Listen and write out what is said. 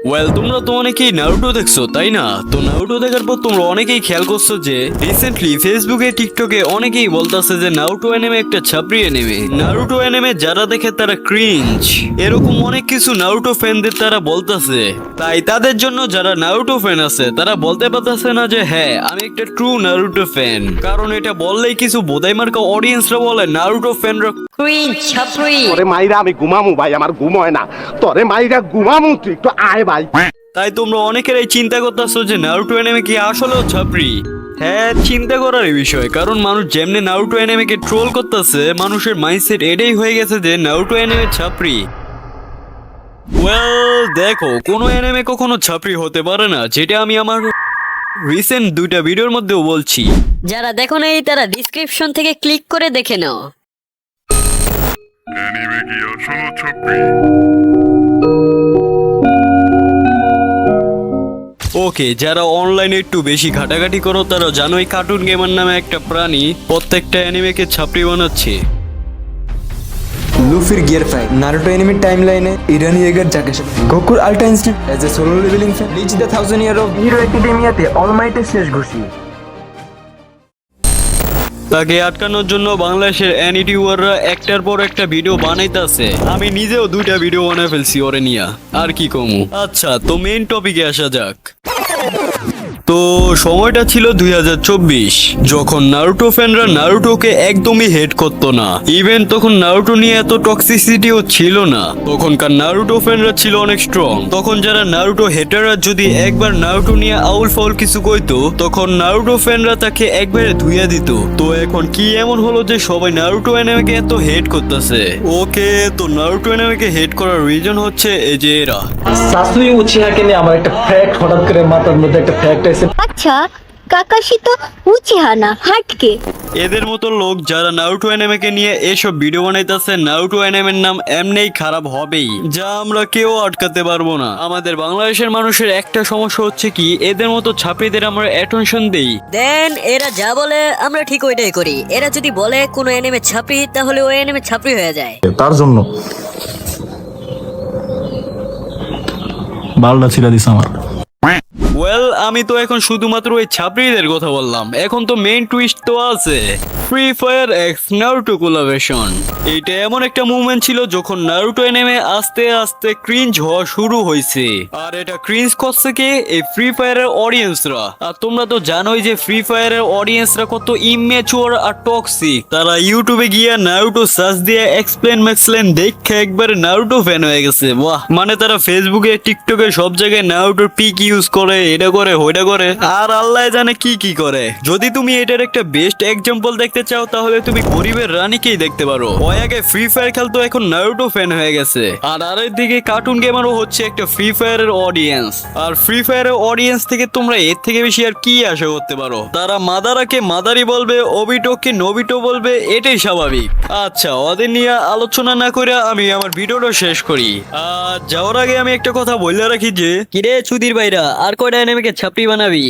তোমরা তো অনেকেই নারুটো দেখছো তাই না? তো নারুটো দেখার পর তোমরা অনেকেই খেয়াল করছো যে রিসেন্টলি ফেসবুকে টিকটকে অনেকেই বলতাছে যে নারুটো অ্যানিমে একটা ছাপরি অ্যানিমে, নারুটো অ্যানিমে যারা দেখে তারা ক্রিঞ্জ, এরকম অনেক কিছু নারুটো ফ্যানদের তারা বলতাছে। তাই তাদের জন্য যারা নারুটো ফ্যান আছে তারা বলতে পারতেছে না যে হ্যাঁ আমি একটা ট্রু নারুটো ফ্যান, কারণ এটা বললেই কিছু বোধাই মার্কা অডিয়েন্সরা বলে নারুটো ফ্যানরা ক্রিঞ্জ ছাপরি। তোরে মাইরা আমি ঘুমামু ভাই, আমার ঘুম হয় না। তোরে মাইরা ঘুমামু, তুই একটু আয় ভাই। তাই তোমরা অনেকেরাই চিন্তা করতেছো যে নারুটো অ্যানিমে কি আসলেও ছাপরি। হ্যাঁ, চিন্তা করার বিষয়, কারণ মানুষ যেমনি নারুটো অ্যানিমেকে ট্রোল করতেছে মানুষের মাইন্ডসেট এটাই হয়ে গেছে যে নারুটো অ্যানিমে ছাপরি। দেখো, কোনো অ্যানিমে কখনো ছাপরি হতে পারে না, যেটা আমি আমার রিসেন্ট 2টা ভিডিওর মধ্যেও বলছি। যারা দেখো নাই তারা ডিসক্রিপশন থেকে ক্লিক করে দেখে নাও। অ্যানিমে কি আসলে ছাপরি? ওকে, যারা অনলাইনে একটু বেশি ঘাটাঘাটি করো তারা জানোই কার্টুন গেমার নামে একটা প্রাণী প্রত্যেকটা অ্যানিমেকে ছাপরি বানাচ্ছে। লুফির গিয়ার 5 নারুটো এনিমি টাইমলাইনে ইরানি এগার যাকে গোকুর ultra instinct as a solo levelling fan reach the 1000 year of hero একাডেমিয়াতে অলমাইটের শেষ ঘুষি। তাকে আটকানোর জন্য বাংলাদেশের অ্যানিটিউয়াররা একটার পর একটা ভিডিও বানাইতেছে। আমি নিজেও 2টা ভিডিও বানায় ফেলছি ওরে নিয়া, আর কি কমু। আচ্ছা, তো মেইন টপিকে আসা যাক। তো সময়টা ছিল 2024, যখন নারুটো ফ্যানরা নারুটোকে একদমই হেট করতো না। ইভেন তখন নারুটো নিয়ে এত টক্সিসিটিও ছিল না। তখনকার নারুটো ফ্যানরা ছিল অনেক স্ট্রং। তখন যারা নারুটো হেটাররা যদি একবার নারুটো নিয়ে আউল ফাউল কিছু কইতো, তখন নারুটো ফ্যানরা তাকে একবারে ধুইয়া দিত। তো এখন কি এমন হলো যে সবাই নারুটো অ্যানিমেকে এত হেট করতেছে? ওকে, তো নারুটো অ্যানিমেকে হেট করার রিজন হচ্ছে এই যে এরা। সাসুই উচিহাকে নিয়ে আমার একটা ফ্যাক্ট হঠাৎ করে মাথার মধ্যে একটা ফ্যাক্ট এসে আচ্ছা, কাকাশি তো উচিহা না, হাটকে। এদের মতো লোক যারা নারুটো অ্যানিমেকে নিয়ে এসব ভিডিও বানাইতেছে, নারুটো অ্যানিমের নাম এমনিই খারাপ হবেই, যা আমরা কেউ আটকাতে পারবো না। আমাদের বাংলাদেশের মানুষের একটা সমস্যা হচ্ছে কি, এদের মতো ছাত্রীদের আমরা অ্যাটেনশন দেই। দেন এরা যা বলে আমরা ঠিক ওইটাই করি। এরা যদি বলে কোনো এনিমে ছাপরি, তাহলে ওই এনিমে ছাপরি হয়ে যায়। তার জন্য বালটা ছিড়া দিস আমার। আমি তো এখন শুধুমাত্র ওই ছাত্রীদের কথা বললাম, এখন তো মেইন টুইস্ট তো আছে। Free fire x Naruto collaboration, এইটা এমন একটা মুভমেন্ট ছিল যখন নারুটো অ্যানিমে আস্তে আস্তে ক্রিঞ্জ হওয়া শুরু হয়েছে। আর এটা ক্রিঞ্জ করছে কে? এই ফ্রি ফায়ারের অডিয়েন্সরা। আর তোমরা তো জানোই যে ফ্রি ফায়ারের অডিয়েন্সরা কত ইমেচুয়ার আর টক্সিক। তারা ইউটিউবে গিয়ে নারুটো সার্চ দিয়ে এক্সপ্লেন ম্যাক্সপ্লেন দেখে একবারে নারুটো ফ্যান হয়ে গেছে। বাহ, মানে তারা ফেসবুকে টিকটকে সব জায়গায় নারুটোর পিক ইউজ করে, এটা করে ওইটা করে, আর আল্লাহ জানে কি কি করে। যদি তুমি এটার একটা বেস্ট এক্সাম্পল দেখতে চাও তাহলে তুমি গরিবের রানীকেই দেখতে পারো। ও আগে ফ্রি ফায়ার খেলতো, এখন নারুটো ফ্যান হয়ে গেছে। আর আরেক দিকে কার্টুন গেমারও হচ্ছে একটা ফ্রি ফায়ারের অডিয়েন্স। আর ফ্রি ফায়ারের অডিয়েন্স থেকে তোমরা এর থেকে বেশি আর কি আশা করতে পারো? তারা মাদারাকে মাদারি বলবে, ওবিটোকে নোবিটো বলবে, এটাই স্বাভাবিক। আচ্ছা, ওদের নিয়ে আলোচনা না করে আমি আমার ভিডিওটা শেষ করি। যাওয়ার আগে আমি একটা কথা বলে রাখি যে, কিরে চুদির ভাইরা, আর কয়টা এনিমেকে ছাপড়ি বানাবি?